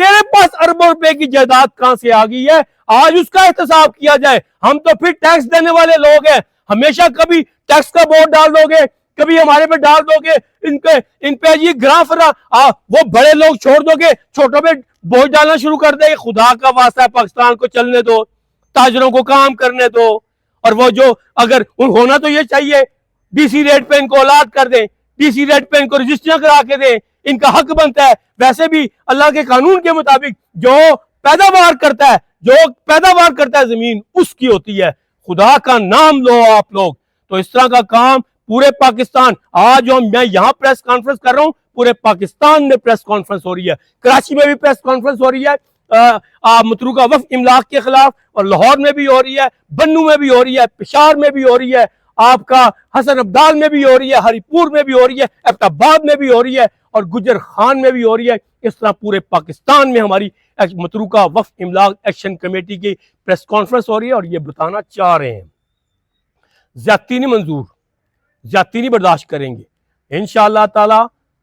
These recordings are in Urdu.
تیرے پاس اربوں روپے کی جائیداد کہاں سے آ گئی ہے؟ آج اس کا احتساب کیا جائے. ہم تو پھر ٹیکس دینے والے لوگ ہیں, ہمیشہ کبھی ٹیکس کا بورڈ ڈال دو گے, کبھی ہمارے پہ ڈال دو گے, ان پہ یہ گراف وہ بڑے لوگ چھوڑ دو گے, چھوٹوں پہ بوجھ ڈالنا شروع کر دے. خدا کا واسطہ ہے, پاکستان کو چلنے دو, تاجروں کو کام کرنے دو. اور وہ جو اگر ہونا تو یہ چاہیے ڈی سی ریٹ پہ ان کو الاٹ کر دیں, ڈی سی ریٹ پہ ان کو رجسٹریاں کرا کے دیں, ان کا حق بنتا ہے. ویسے بھی اللہ کے قانون کے مطابق جو پیداوار کرتا ہے زمین اس کی ہوتی ہے. خدا کا نام لو آپ لوگ. تو اس طرح کا کام پورے پاکستان, آج جو میں یہاں پریس کانفرنس کر رہا ہوں, پورے پاکستان میں پریس کانفرنس ہو رہی ہے. کراچی میں بھی پریس کانفرنس ہو رہی ہے متروکہ وقف املاک کے خلاف, اور لاہور میں بھی ہو رہی ہے, بنو میں بھی ہو رہی ہے, پشاور میں بھی ہو رہی ہے, آپ کا حسن ابدال میں بھی ہو رہی ہے, ہری پور میں بھی ہو رہی ہے, ایبٹ آباد میں بھی ہو رہی ہے, اور گجر خان میں بھی ہو رہی ہے. اس طرح پورے پاکستان میں ہماری متروکہ وقف املاک ایکشن کمیٹی کی پریس کانفرنس ہو رہی ہے. اور یہ بتانا چاہ رہے ہیں, زیادتی نہیں منظور, زیادتی نہیں برداشت کریں گے. انشاءاللہ تعالی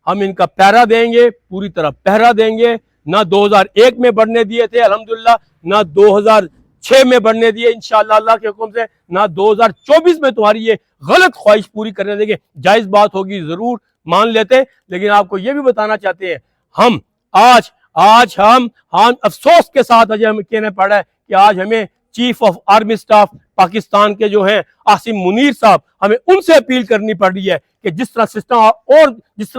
ہم ان کا پہرا دیں گے, پوری طرح پہرا دیں گے. نہ 2001 میں بڑھنے دیے تھے الحمدللہ, نہ 2006 میں بڑھنے دیے انشاءاللہ اللہ کے حکم سے, نہ 2024 میں تمہاری یہ غلط خواہش پوری کرنے دیں گے. جائز بات ہوگی ضرور مان لیتے, لیکن آپ کو یہ بھی بتانا چاہتے ہیں ہم آج ہم افسوس کے ساتھ ہمیں کہنا پڑا ہے کہ آج ہمیں chief of army staff Pakistan کے جو ہیں عاصم منیر صاحب, ہمیں ان سے اپیل کرنی پڑ رہی ہے کہ جس طرح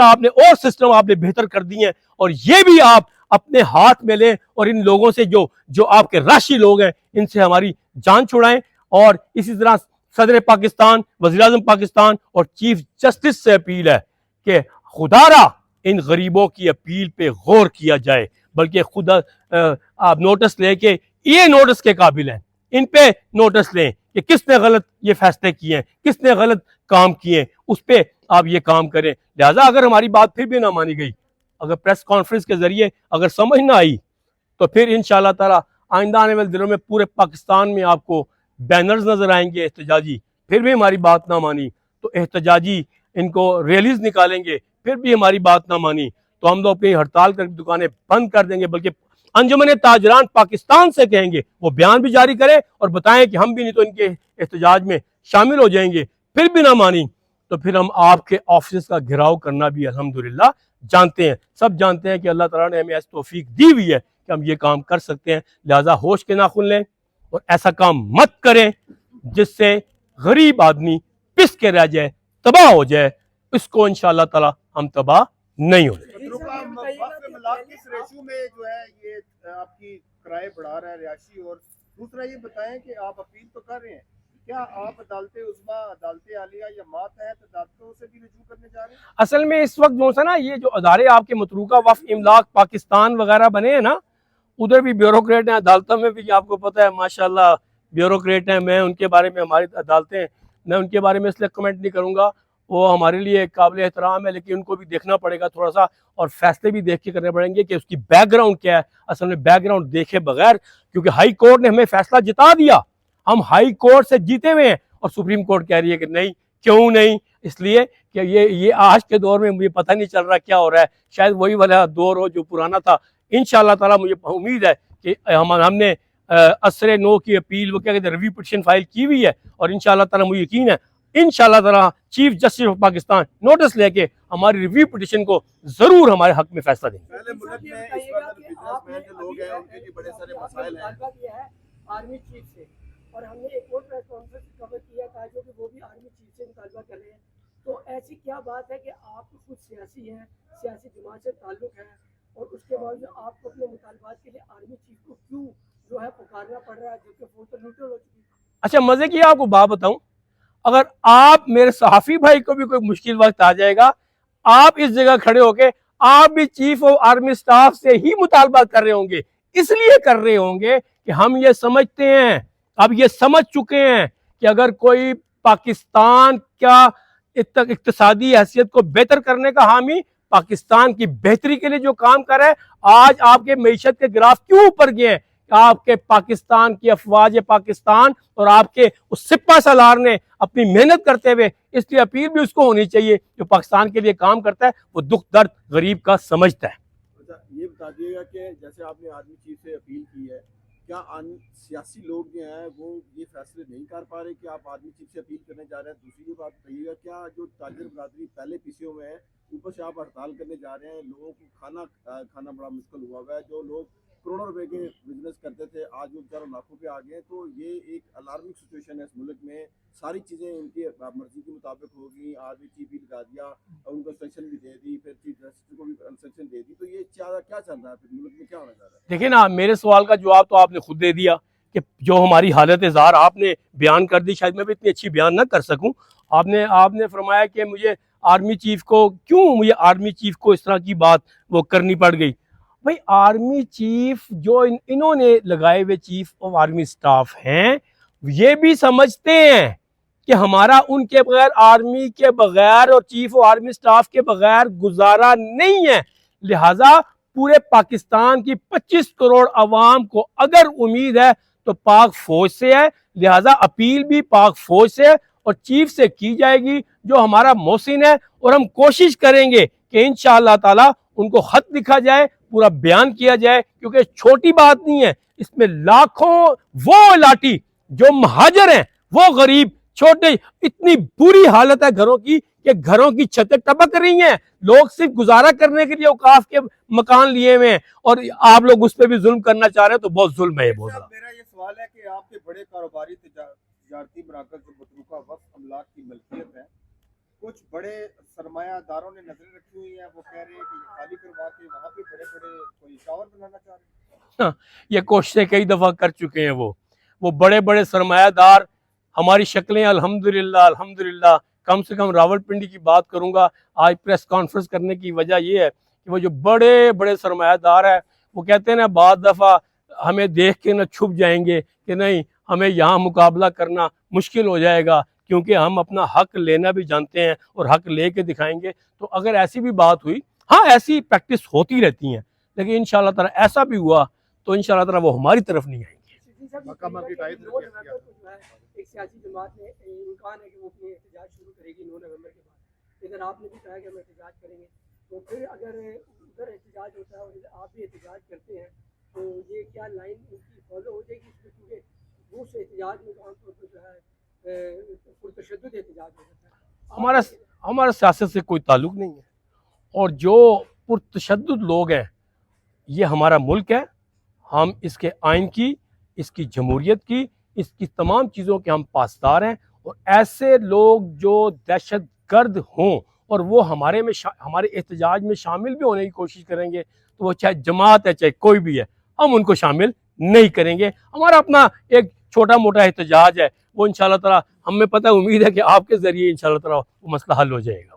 آپ نے اور سسٹم آپ نے بہتر کر دی ہیں, اور یہ بھی آپ اپنے ہاتھ میں لیں, اور ان لوگوں سے جو آپ کے راشی لوگ ہیں ان سے ہماری جان چھڑائیں. اور اسی طرح صدر پاکستان, وزیر اعظم پاکستان اور چیف جسٹس سے اپیل ہے کہ خدارا ان غریبوں کی اپیل پہ غور کیا جائے, بلکہ خدا آپ نوٹس لے کے یہ نوٹس کے قابل ہیں, ان پہ نوٹس لیں کہ کس نے غلط یہ فیصلے کیے ہیں, کس نے غلط کام کیے ہیں, اس پہ آپ یہ کام کریں. لہٰذا اگر ہماری بات پھر بھی نہ مانی گئی, اگر پریس کانفرنس کے ذریعے اگر سمجھ نہ آئی, تو پھر انشاءاللہ تعالی آئندہ آنے والے دنوں میں پورے پاکستان میں آپ کو بینرز نظر آئیں گے احتجاجی. پھر بھی ہماری بات نہ مانی تو احتجاجی ان کو ریلیز نکالیں گے, پھر بھی ہماری بات نہ مانی تو ہم لوگ اپنی ہڑتال کر دکانیں بند کر دیں گے. بلکہ انجمن تاجران پاکستان سے کہیں گے وہ بیان بھی جاری کریں اور بتائیں کہ ہم بھی نہیں تو ان کے احتجاج میں شامل ہو جائیں گے. پھر بھی نہ مانی تو پھر ہم آپ کے آفسز کا گھراؤ کرنا بھی الحمدللہ جانتے ہیں, سب جانتے ہیں کہ اللہ تعالیٰ نے ہمیں ایسی توفیق دی ہوئی ہے کہ ہم یہ کام کر سکتے ہیں. لہٰذا ہوش کے ناخن لیں اور ایسا کام مت کریں جس سے غریب آدمی پس کے رہ جائے, تباہ ہو جائے. اس کو انشاءاللہ تعالیٰ ہم تباہ نہیں ہونے. کس ریشو میں جو ہے یہ آپ کی کرائے بڑھا رہا ہے رہائشی, اور دوسرا یہ بتائیں کہ آپ اپیل تو کر رہے ہیں, کیا آپ عدالت عظمیٰ, عدالت عالیہ یا ماتحت عدالتوں سے بھی رجوع کرنے جا رہے ہیں؟ اصل میں اس وقت جو نا یہ جو ادارے آپ کے متروکہ وقف املاک پاکستان وغیرہ بنے ہیں نا, ادھر بھی بیوروکریٹ ہیں, عدالتوں میں بھی آپ کو پتہ ہے ماشاءاللہ بیوروکریٹ ہیں. میں ان کے بارے میں, ہماری عدالتیں, میں ان کے بارے میں اس لیے کمنٹ نہیں کروں گا, وہ ہمارے لیے قابل احترام ہے, لیکن ان کو بھی دیکھنا پڑے گا تھوڑا سا, اور فیصلے بھی دیکھ کے کرنے پڑیں گے کہ اس کی بیک گراؤنڈ کیا ہے. اصل میں بیک گراؤنڈ دیکھے بغیر, کیونکہ ہائی کورٹ نے ہمیں فیصلہ جتا دیا, ہم ہائی کورٹ سے جیتے ہوئے ہیں, اور سپریم کورٹ کہہ رہی ہے کہ نہیں. کیوں نہیں؟ اس لیے کہ یہ آج کے دور میں مجھے پتہ نہیں چل رہا کیا ہو رہا ہے, شاید وہی والا دور ہو جو پرانا تھا. انشاءاللہ تعالیٰ مجھے امید ہے کہ ہم نے اثر نو کی اپیل, وہ کیا کہتے ہیں, ریویو پٹیشن فائل کی ہوئی ہے, اور انشاءاللہ تعالیٰ مجھے یقین ہے انشاءاللہ تعالیٰ chief justice of Pakistan notice لے کے ہماری ریویو پٹیشن کو ضرور ہمارے حق میں فیصلہ دیں گے. پہلے ملک میں اس وقت بزنس مین جو لوگ ہیں ان کے بھی بڑے سارے مسائل ہیں. آرمی چیف سے, اور ہم نے ایک اور پریس کانفرنس کور کیا تھا جو کہ وہ بھی آرمی چیف سے مطالبہ کر رہے ہیں. تو ایسی کیا بات ہے کہ آپ خود سیاسی ہیں, سیاسی جماعت سے تعلق ہے, اور اس کے باوجود آپ کو اپنے مطالبات کے لیے آرمی چیف کو کیوں جو ہے پکارنا پڑ رہا ہے, جو کہ فوٹو نیوٹرل ہو چکی ہے؟ اچھا مزے کی آپ کو بات بتاؤں, اگر آپ میرے صحافی بھائی کو بھی کوئی مشکل وقت آ جائے گا, آپ اس جگہ کھڑے ہو کے آپ بھی چیف آف آرمی سٹاف سے ہی مطالبہ کر رہے ہوں گے. اس لیے کر رہے ہوں گے کہ ہم یہ سمجھتے ہیں, اب یہ سمجھ چکے ہیں کہ اگر کوئی پاکستان کا اقتصادی حیثیت کو بہتر کرنے کا حامی, پاکستان کی بہتری کے لیے جو کام کر رہا ہے, آج آپ کے معیشت کے گراف کیوں اوپر گئے ہیں؟ آپ کے پاکستان کی افواج پاکستان اور آپ کے اس سپہ سالار نے اپنی محنت کرتے ہوئے, اس لیے اپیل بھی اس کو ہونی چاہیے جو پاکستان کے لیے کام کرتا ہے, وہ دکھ درد غریب کا سمجھتا ہے. یہ بتا دیے گا کہ جیسے آپ نے آرمی چیف سے اپیل کی ہے، کیا سیاسی لوگ جو ہیں وہ یہ فیصلے نہیں کر پا رہے کہ آپ آرمی چیف سے اپیل کرنے جا رہے ہیں؟ دوسری بات بتائیے گا، کیا جو تاجر برادری پہلے پی سی او میں ہے، اوپر سے آپ ہڑتال کرنے جا رہے ہیں، لوگوں کو کھانا بڑا مشکل ہوا ہے، جو لوگ کروڑوں روپے کے بزنس کرتے تھے آج وہ بیچاروں لاکھوں پہ آ گئے، تو یہ ایک الارمنگ سچویشن ہے اس ملک میں. ساری چیزیں ان کی مرضی کے مطابق ہوگی، آرمی چیف بھی لگا دیا اور ان کو انسٹرکشن بھی دے دی، پھر چیف جسٹس کو بھی انسٹرکشن دے دی، تو یہ کیا چل رہا ہے پھر ملک میں، کیا ہونے جا رہا ہے؟ دیکھیں نا، میرے سوال کا جواب تو آپ نے خود دے دیا کہ جو ہماری حالت زار آپ نے بیان کر دی، شاید میں بھی اتنی اچھی بیان نہ کر سکوں. آپ نے فرمایا کہ مجھے آرمی چیف کو اس طرح کی بات وہ کرنی پڑ گئی. بھائی آرمی چیف جو انہوں نے لگائے ہوئے چیف آف آرمی سٹاف ہیں، یہ بھی سمجھتے ہیں کہ ہمارا ان کے بغیر، آرمی کے بغیر اور چیف آف آرمی سٹاف کے بغیر گزارا نہیں ہے. لہٰذا پورے پاکستان کی 25 کروڑ عوام کو اگر امید ہے تو پاک فوج سے ہے. لہٰذا اپیل بھی پاک فوج سے اور چیف سے کی جائے گی جو ہمارا محسن ہے، اور ہم کوشش کریں گے کہ انشاءاللہ تعالی ان کو خط لکھا جائے، پورا بیان کیا جائے، کیونکہ چھوٹی بات نہیں ہے. اس میں لاکھوں وہ لاٹھی جو مہاجر ہیں، وہ غریب چھوٹے، اتنی بری حالت ہے گھروں کی کہ گھروں کی چھتیں ٹپک رہی ہیں. لوگ صرف گزارا کرنے کے لیے اوقاف کے مکان لیے ہوئے ہیں، اور آپ لوگ اس پہ بھی ظلم کرنا چاہ رہے ہیں، تو بہت ظلم ہے یہ بہت بڑا. میرا یہ سوال ہے کہ آپ کے بڑے کاروباری تجارتی مراکز جو متروکہ وقف املاک کی ملکیت ہے، کچھ بڑے سرمایہ داروں نے نظریں رکھی ہوئی ہیں، وہ کہہ رہے ہیں کہ یہ خالی کروا کے وہاں پہ بڑے بڑے کوئی ٹاور بنانا چاہ رہے ہیں. یہ کوششیں کئی دفعہ کر چکے ہیں وہ بڑے بڑے سرمایہ دار. ہماری شکلیں الحمدللہ کم سے کم راولپنڈی کی بات کروں گا، آج پریس کانفرنس کرنے کی وجہ یہ ہے کہ وہ جو بڑے بڑے سرمایہ دار ہیں، وہ کہتے ہیں نا بعض دفعہ ہمیں دیکھ کے نہ چھپ جائیں گے کہ نہیں ہمیں یہاں مقابلہ کرنا مشکل ہو جائے گا، کیونکہ ہم اپنا حق لینا بھی جانتے ہیں اور حق لے کے دکھائیں گے. تو اگر ایسی بھی بات ہوئی، ہاں ایسی پریکٹس ہوتی رہتی ہیں، لیکن انشاءاللہ تعالی ایسا بھی ہوا تو انشاءاللہ تعالی وہ ہماری طرف نہیں آئیں گے. ایک سیاسی جماعت نے امکان ہے کہ وہ اپنے احتجاج شروع کرے گی 9 نومبر کے بعد. لیکن آپ نے بھی کہا کہ ہم احتجاج کریں گے، تو پھر اگر ادھر احتجاج ہوتا ہے اور آپ بھی احتجاج کرتے ہیں تو یہ کیا لائن ان کی فالو ہو جائے گی؟ اس میں کیونکہ دوسرے احتجاج میں عام طور پر جو ہے پرتشدد احتجاج ہو جاتا ہے. ہمارا سیاست سے کوئی تعلق نہیں ہے، اور جو پرتشدد لوگ ہیں یہ ہمارا ملک ہے. ہم اس کے آئین کی، اس کی جمہوریت کی، اس کی تمام چیزوں کے ہم پاسدار ہیں، اور ایسے لوگ جو دہشت گرد ہوں اور وہ ہمارے احتجاج میں شامل بھی ہونے کی کوشش کریں گے، تو وہ چاہے جماعت ہے چاہے کوئی بھی ہے، ہم ان کو شامل نہیں کریں گے. ہمارا اپنا ایک چھوٹا موٹا احتجاج ہے، وہ انشاءاللہ تعالی ہمیں پتہ امید ہے کہ آپ کے ذریعے انشاءاللہ تعالی وہ مسئلہ حل ہو جائے گا.